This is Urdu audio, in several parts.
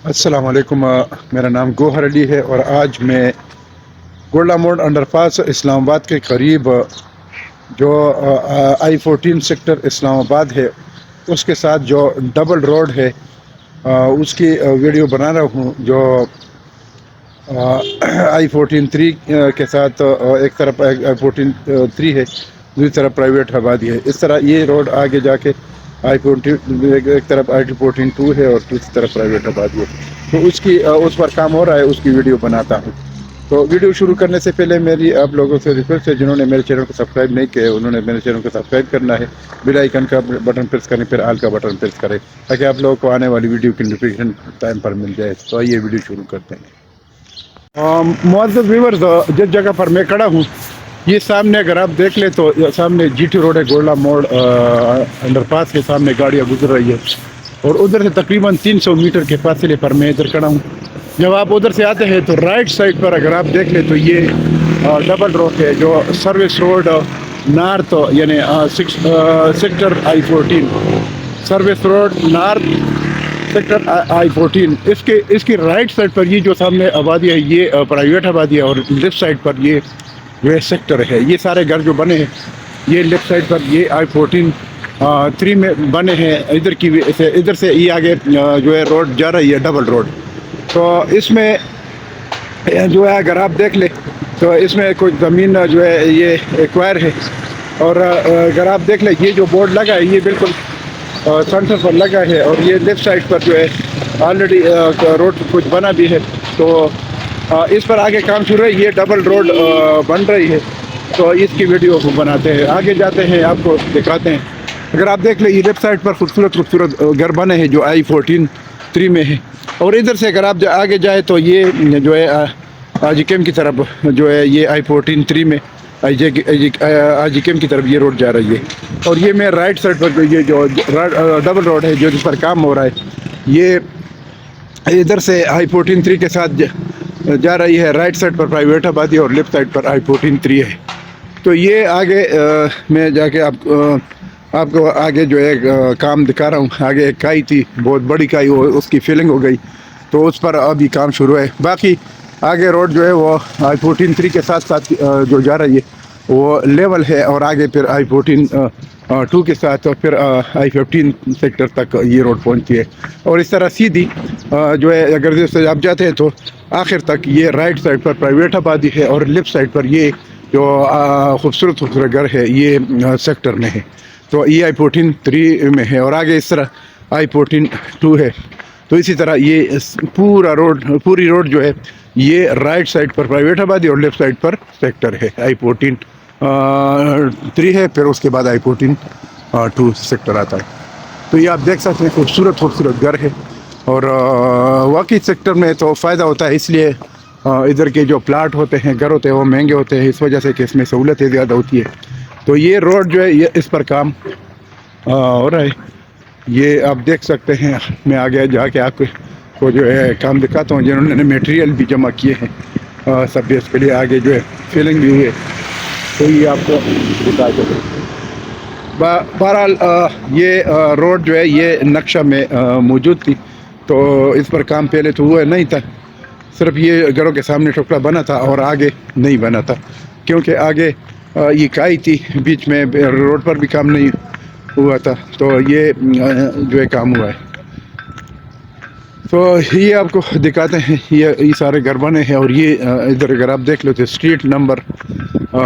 السلام علیکم، میرا نام گوہر علی ہے اور آج میں گولڈا موڑ انڈرپاس اسلام آباد کے قریب جو I14 سیکٹر اسلام آباد ہے اس کے ساتھ جو ڈبل روڈ ہے اس کی ویڈیو بنا رہا ہوں، جو I14 کے ساتھ ایک طرف I14 ہے، دوسری طرف پرائیویٹ آبادی ہے۔ اس طرح یہ روڈ آگے جا کے ایک طرف I14 ہے اور دوسری طرف پرائیویٹ آبادی ہے، تو اس پر کام ہو رہا ہے، اس کی ویڈیو بناتا ہوں۔ تو ویڈیو شروع کرنے سے پہلے میری آپ لوگوں سے ریکویسٹ ہے، جنہوں نے میرے چینل کو سبسکرائب نہیں کیا انہوں نے میرے چینل کو سبسکرائب کرنا ہے، بیل آئیکن کا بٹن پریس کریں، پھر آل کا بٹن پریس کریں تاکہ آپ لوگوں کو آنے والی ویڈیو کی نوٹیفیکیشن ٹائم پر مل جائے۔ تو آئیے ویڈیو شروع کرتے ہیں۔ معزز ویورز، جس جگہ پر میں کھڑا ہوں یہ سامنے اگر آپ دیکھ لیں تو سامنے GT روڈ ہے، گولڈا موڑ انڈر پاس کے سامنے گاڑیاں گزر رہی ہے اور ادھر سے تقریباً 300 میٹر کے فاصلے پر میں ادھر کھڑا ہوں۔ جب آپ ادھر سے آتے ہیں تو رائٹ سائڈ پر اگر آپ دیکھ لیں تو یہ ڈبل روڈ ہے، جو سروس روڈ نارتھ یعنی sector I14 service road north sector I14، اس کی رائٹ سائڈ پر یہ جو سامنے آبادی ہے یہ پرائیویٹ آبادی ہے، اور لیفٹ سائڈ پر یہ جو ہے سیکٹر ہے۔ یہ سارے گھر جو بنے ہیں یہ لیفٹ سائڈ پر یہ I14 میں بنے ہیں، ادھر سے یہ آگے جو ہے روڈ جا رہی ہے ڈبل روڈ۔ تو اس میں جو ہے اگر آپ دیکھ لیں تو اس میں کوئی زمین جو ہے یہ ایکوائر ہے، اور اگر آپ دیکھ لیں یہ جو بورڈ لگا ہے یہ بالکل سینٹر پر لگا ہے، اور یہ لیفٹ سائڈ پر جو ہے آلریڈی روڈ کچھ بنا بھی ہے، تو اس پر آگے کام شروع ہے۔ یہ ڈبل روڈ بن رہی ہے تو اس کی ویڈیو بناتے ہیں، آگے جاتے ہیں آپ کو دکھاتے ہیں۔ اگر آپ دیکھ لیں یہ لیفٹ سائڈ پر خوبصورت گھر بنے ہیں جو I14 میں ہے، اور ادھر سے اگر آپ آگے جائیں تو یہ جو ہے آجی کیم کی طرف جو ہے یہ I14 میں آجی کیم کی طرف یہ روڈ جا رہی ہے، اور یہ میں رائٹ سائڈ پر یہ جو ڈبل روڈ ہے جو جس پر کام ہو رہا ہے یہ ادھر سے I14 کے ساتھ جا رہی ہے۔ رائٹ سائڈ پر پرائیویٹ آبادی اور لیفٹ سائڈ پر I14 ہے۔ تو یہ آگے میں جا کے آپ کو آگے جو ہے کام دکھا رہا ہوں۔ آگے ایک کائی تھی، بہت بڑی کائی، اس کی فیلنگ ہو گئی تو اس پر ابھی کام شروع ہے۔ باقی آگے روڈ جو ہے وہ I14 کے ساتھ جو جا رہی ہے وہ لیول ہے، اور آگے پھر I14 کے ساتھ پھر I15 سیکٹر تک یہ روڈ پہنچتی ہے، اور اس طرح سیدھی جو ہے اگر جیسے آپ جاتے ہیں تو آخر تک یہ رائٹ سائڈ پر پرائیویٹ آبادی ہے، اور لیفٹ سائڈ پر یہ جو خوبصورت گھر ہے یہ سیکٹر میں ہے۔ تو یہ I14 میں ہے، اور آگے اس طرح I14 ہے۔ تو اسی طرح یہ پوری روڈ جو ہے یہ رائٹ سائڈ پر پرائیویٹ آبادی اور لیفٹ سائڈ پر سیکٹر ہے۔ I14 ہے، پھر اس کے بعد I14 سیکٹر آتا ہے۔ تو یہ آپ دیکھ سکتے ہیں خوبصورت گھر ہے، اور واقعی سیکٹر میں تو فائدہ ہوتا ہے، اس لیے ادھر کے جو پلاٹ ہوتے ہیں، گھر ہوتے ہیں، وہ مہنگے ہوتے ہیں، اس وجہ سے کہ اس میں سہولتیں زیادہ ہوتی ہے۔ تو یہ روڈ جو ہے یہ اس پر کام ہو رہا ہے، یہ آپ دیکھ سکتے ہیں۔ میں آگے جا کے آپ کو جو ہے کام دکھاتا ہوں، جنہوں نے میٹیریل بھی جمع کیے ہیں سب بیس کے لیے، آگے جو ہے فیلنگ بھی ہوئی ہے، تو یہ آپ کو بتا دیں۔ بہرحال یہ روڈ جو ہے یہ نقشہ میں موجود تھی، تو اس پر کام پہلے تو ہوا نہیں تھا، صرف یہ گھروں کے سامنے ٹکڑا بنا تھا اور آگے نہیں بنا تھا، کیونکہ آگے یہ کائی تھی، بیچ میں روڈ پر بھی کام نہیں ہوا تھا، تو یہ جو ہے کام ہوا ہے۔ تو یہ آپ کو دکھاتے ہیں، یہ سارے گھر بنے ہیں، اور یہ ادھر اگر آپ دیکھ لو تو اسٹریٹ نمبر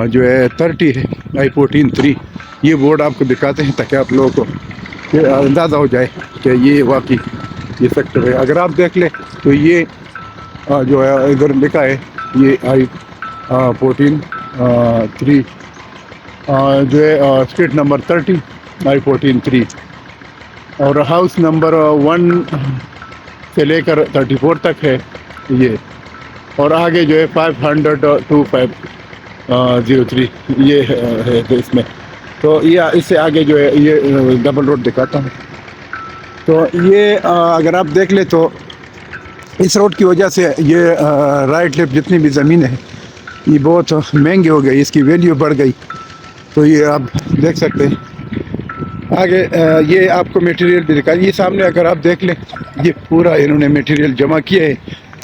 جو ہے 30 ہے I14 یہ بورڈ آپ کو دکھاتے ہیں تاکہ آپ لوگوں کو اندازہ ہو جائے کہ یہ واقعی یہ سیکٹر ہے۔ اگر آپ دیکھ لیں تو یہ جو ہے ادھر لکھا ہے یہ I14 جو ہے اسٹریٹ نمبر 30 I14 اور ہاؤس نمبر 1 سے لے کر 34 تک ہے یہ، اور آگے جو ہے 500-503 یہ ہے اس میں۔ تو یہ اس سے آگے جو ہے یہ ڈبل روڈ دکھاتا ہوں۔ تو یہ اگر آپ دیکھ لیں تو اس روڈ کی وجہ سے یہ رائٹ لیفٹ جتنی بھی زمین ہے یہ بہت مہنگی ہو گئی، اس کی ویلیو بڑھ گئی۔ تو یہ آپ دیکھ سکتے ہیں آگے یہ آپ کو میٹیریل بھی دکھا، یہ سامنے اگر آپ دیکھ لیں یہ پورا انہوں نے میٹیریل جمع کیا ہے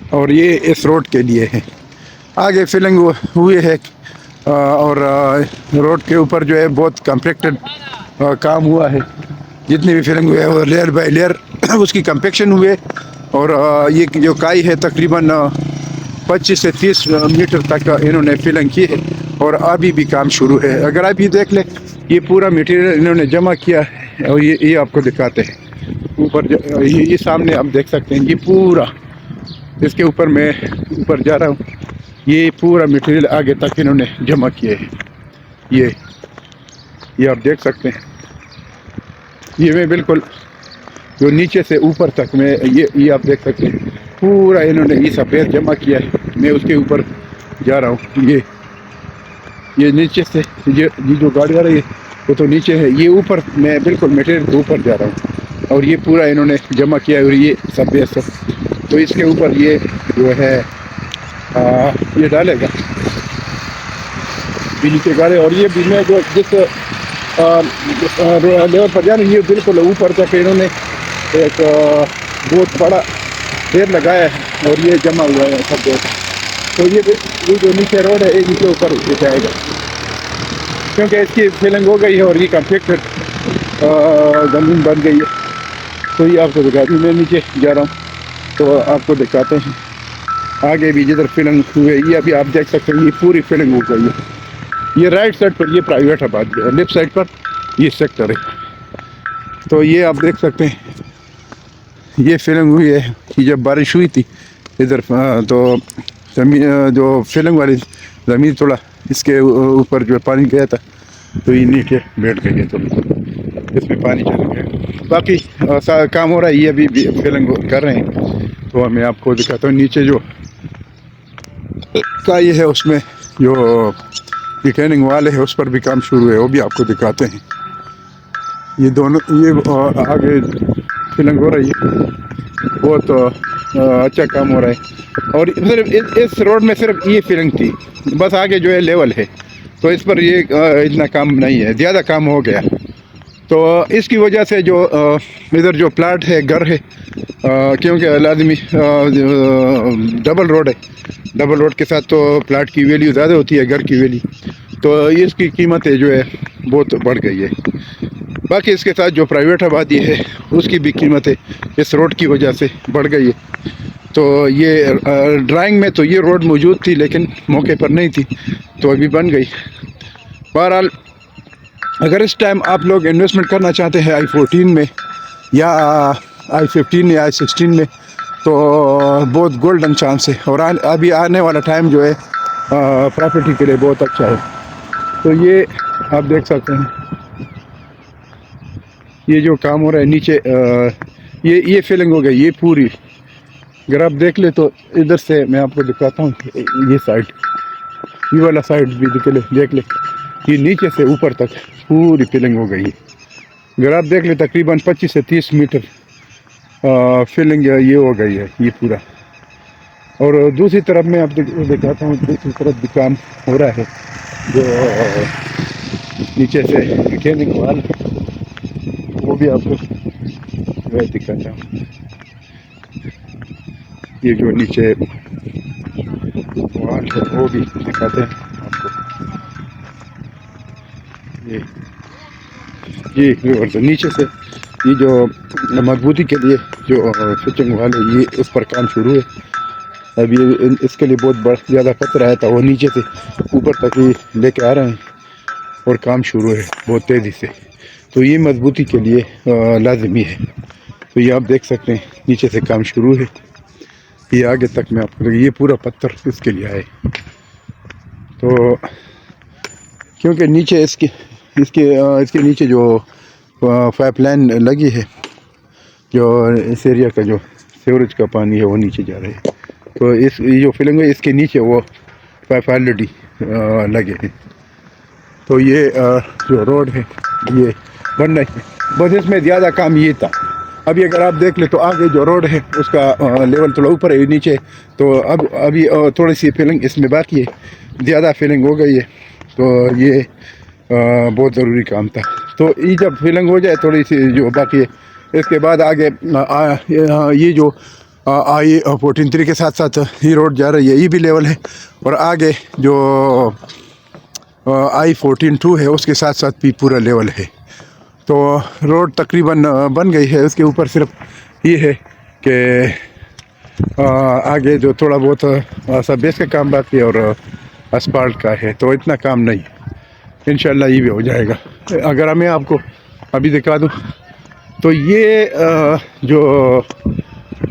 اور یہ اس روڈ کے لیے ہے. آگے فلنگ ہوئے ہے اور روڈ کے اوپر جو ہے بہت کمپیکٹڈ کام ہوا ہے. جتنی بھی فلنگ ہوئے وہ لیئر بائی لیئر اس کی کمپیکشن ہوئے اور یہ جو کائی ہے تقریباً 25 سے 30 میٹر تک انہوں نے فلنگ کی ہے اور ابھی بھی کام شروع ہے. اگر آپ یہ دیکھ لیں یہ پورا میٹیریل انہوں نے جمع کیا ہے اور یہ آپ کو دکھاتے ہیں اوپر. یہ سامنے آپ دیکھ سکتے ہیں یہ پورا اس کے اوپر میں اوپر جا رہا ہوں. یہ پورا میٹیریل آگے تک انہوں نے جمع کیے ہے. یہ آپ دیکھ سکتے ہیں یہ میں بالکل جو نیچے سے اوپر تک میں یہ آپ دیکھ سکتے ہیں پورا انہوں نے یہ سفید جمع کیا ہے. میں اس کے اوپر جا رہا ہوں. یہ نیچے سے یہ جو گاڑی آ رہی ہے وہ تو نیچے ہے، یہ اوپر میں بالکل میٹیریل کے اوپر جا رہا ہوں اور یہ پورا انہوں نے جمع کیا ہے اور یہ سفید سے تو اس کے اوپر یہ جو ہے یہ ڈالے گا بجلی کے گاڑے. اور یہ بھی میں جو جس لیول پر جانا یہ بالکل اوپر تک انہوں نے ایک بہت بڑا ڈھیر لگایا ہے اور یہ جمع ہوا ہے سب. تو یہ جو نیچے روڈ ہے ان کے اوپر جائے گا کیونکہ اس کی فلنگ ہو گئی ہے اور یہ کمپیکٹڈ زمین بن گئی ہے. تو یہ آپ کو دکھا دوں، میں نیچے جا رہا ہوں تو آپ کو دکھاتے ہیں آگے بھی جدھر فلنگ ہوئے یہ ابھی آپ دیکھ سکتے ہیں یہ پوری فلنگ ہو گئی ہے. یہ رائٹ سائڈ پر یہ پرائیویٹ آباد ہے، لیفٹ سائڈ پر یہ سیکٹر ہے. تو یہ آپ دیکھ سکتے ہیں یہ فلنگ ہوئی ہے. یہ جب بارش ہوئی تھی ادھر تو زمین جو فلنگ والی زمین تھوڑا اس کے اوپر جو پانی گیا تھا تو یہ نیچے بیٹھ گئی ہے تو اس میں پانی چلا گیا. باقی کام ہو رہا ہے، یہ ابھی فلنگ کر رہے ہیں. تو میں آپ کو دکھاتا ہوں نیچے جو کا یہ ہے اس میں جو ریٹیننگ والے ہے اس پر بھی کام شروع ہے، وہ بھی آپ کو دکھاتے ہیں. یہ دونوں یہ آگے فلنگ ہو رہی ہے، بہت اچھا کام ہو رہا ہے. اور صرف اس روڈ میں صرف یہ فلنگ تھی، بس آگے جو ہے لیول ہے تو اس پر یہ اتنا کام نہیں ہے، زیادہ کام ہو گیا. تو اس کی وجہ سے جو ادھر جو پلاٹ ہے گھر ہے کیونکہ لازمی ڈبل روڈ ہے، ڈبل روڈ کے ساتھ تو پلاٹ کی ویلیو زیادہ ہوتی ہے گھر کی ویلیو، تو اس کی قیمتیں جو ہے بہت بڑھ گئی ہے. باقی اس کے ساتھ جو پرائیویٹ آبادی ہے اس کی بھی قیمتیں اس روڈ کی وجہ سے بڑھ گئی ہے. تو یہ ڈرائنگ میں تو یہ روڈ موجود تھی لیکن موقع پر نہیں تھی تو ابھی بن گئی. بہرحال اگر اس ٹائم آپ لوگ انویسٹمنٹ کرنا چاہتے ہیں I14 میں یا I15 یا I16 میں تو بہت گولڈن چانس ہے اور ابھی آنے والا ٹائم جو ہے پراپرٹی کے لیے بہت اچھا ہے. تو یہ آپ دیکھ سکتے ہیں یہ جو کام ہو رہا ہے نیچے یہ فلنگ ہو گئی یہ پوری. اگر آپ دیکھ لیں تو ادھر سے میں آپ کو دکھاتا ہوں یہ سائڈ، یہ والا سائڈ بھی دیکھ لیں یہ نیچے سے اوپر تک پوری فلنگ ہو گئی ہے. اگر آپ دیکھ لیں تقریباً 25 سے 30 میٹر فلنگ یہ ہو گئی ہے یہ پورا. اور دوسری طرف میں آپ دکھاتا ہوں دوسری طرف بھی کام ہو رہا ہے جو نیچے سے ریٹیننگ وال وہ بھی آپ کو دکھاتا ہوں. یہ جو نیچے وال ہے وہ بھی دکھاتے ہیں آپ کو. یہ نیچے سے یہ جو مضبوطی کے لیے جو فچنگ وال ہے یہ اس پر کام شروع ہے. ابھی اس کے لیے بہت زیادہ پتھر آیا تھا وہ نیچے سے اوپر تک ہی لے کے آ رہے ہیں اور کام شروع ہے بہت تیزی سے. تو یہ مضبوطی کے لیے لازمی ہے. تو یہ آپ دیکھ سکتے ہیں نیچے سے کام شروع ہے. یہ آگے تک میں آپ کو یہ پورا پتھر اس کے لیے آئے تو کیونکہ نیچے اس کے نیچے جو پائپ لائن لگی ہے جو اس ایریا کا جو سیوریج کا پانی ہے وہ نیچے جا رہا ہے. تو یہ جو فلنگ ہے اس کے نیچے وہ پائپ آلریڈی لگے ہیں. تو یہ جو روڈ ہے یہ بن رہی ہے، بس اس میں زیادہ کام یہ تھا. ابھی اگر آپ دیکھ لیں تو آگے جو روڈ ہے اس کا لیول تھوڑا اوپر ہے نیچے تو ابھی تھوڑی سی فلنگ اس میں باقی ہے، زیادہ فلنگ ہو گئی ہے. تو یہ بہت ضروری کام تھا. تو یہ جب فلنگ ہو جائے تھوڑی سی جو باقی ہے اس کے بعد آگے یہ جو I14 کے ساتھ ساتھ یہ روڈ جا رہی ہے یہ بھی لیول ہے, اور آگے جو I14 ہے اس کے ساتھ ساتھ بھی پورا لیول ہے. تو روڈ تقریباً بن گئی ہے. اس کے اوپر صرف یہ ہے کہ آگے جو تھوڑا بہت سب بیس کا کام باقی ہے اور اسپالٹ کا ہے, تو اتنا کام نہیں. انشاءاللہ یہ بھی ہو جائے گا. اگر میں آپ کو ابھی دکھا دوں تو یہ جو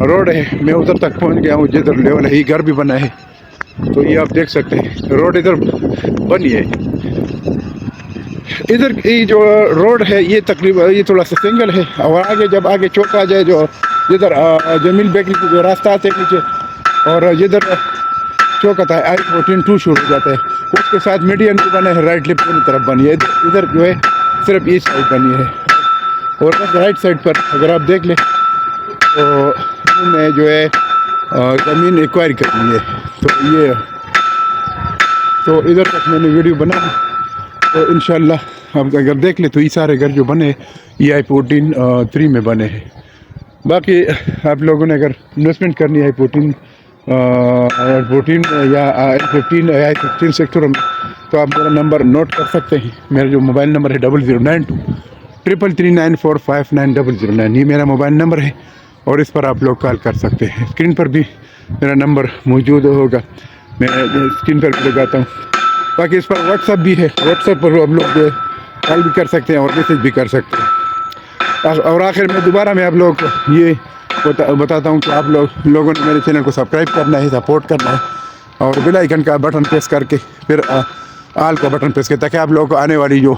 روڈ ہے میں ادھر تک پہنچ گیا ہوں جدھر لیول ہے. یہ گھر بھی بنا ہے, تو یہ آپ دیکھ سکتے ہیں روڈ ادھر بنی ہے. ادھر یہ جو روڈ ہے یہ تقریباً یہ تھوڑا سا سنگل ہے, اور آگے جب آگے چوک آ جائے جو جدھر جمیل بیکری کی جو راستہ آتے ہیں نیچے, اور جدھر چوک آتا ہے I14 شروع ہو جاتا ہے, اس کے ساتھ میڈین بھی بنا ہے, رائٹ لیفٹ دونوں طرف بنی ہے. ادھر جو ہے صرف ایسٹ سائڈ بنی ہے, اور رائٹ سائڈ پر اگر آپ دیکھ لیں تو انہوں نے جو ہے زمین ایکوائر کرنی ہے. تو یہ تو ادھر تک میں نے ویڈیو بنا, تو انشاءاللہ آپ اگر دیکھ لیں تو یہ سارے گھر جو بنے یہ I14 میں بنے ہیں. باقی آپ لوگوں نے اگر انویسٹمنٹ کرنی ہے I14 یا I15 سیکٹر میں, تو آپ میرا نمبر نوٹ کر سکتے ہیں. میرا جو موبائل نمبر ہے 009233945909, یہ میرا موبائل نمبر ہے, اور اس پر آپ لوگ کال کر سکتے ہیں. اسکرین پر بھی میرا نمبر موجود ہوگا, میں اسکرین پر بھی لگاتا ہوں. باقی اس پر واٹس ایپ بھی ہے, واٹس ایپ پر آپ لوگ کال بھی کر سکتے ہیں اور میسیج بھی کر سکتے ہیں. اور آخر میں دوبارہ میں آپ لوگ کو یہ بتاتا ہوں کہ آپ لوگوں نے میرے چینل کو سبسکرائب کرنا ہے, سپورٹ کرنا ہے, اور بیل آئیکن کا بٹن پریس کر کے پھر آل کا بٹن پریس کریں, تاکہ آپ لوگوں کو آنے والی جو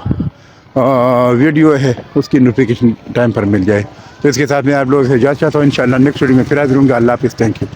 ویڈیو ہے اس کی نوٹیفیکیشن ٹائم پر مل جائے. تو اس کے ساتھ میں آپ لوگوں سے اجازت چاہتا ہوں. انشاءاللہ نیکسٹ ویڈیو میں پھر حاضر ہوں گا. اللہ حافظ. Thank you.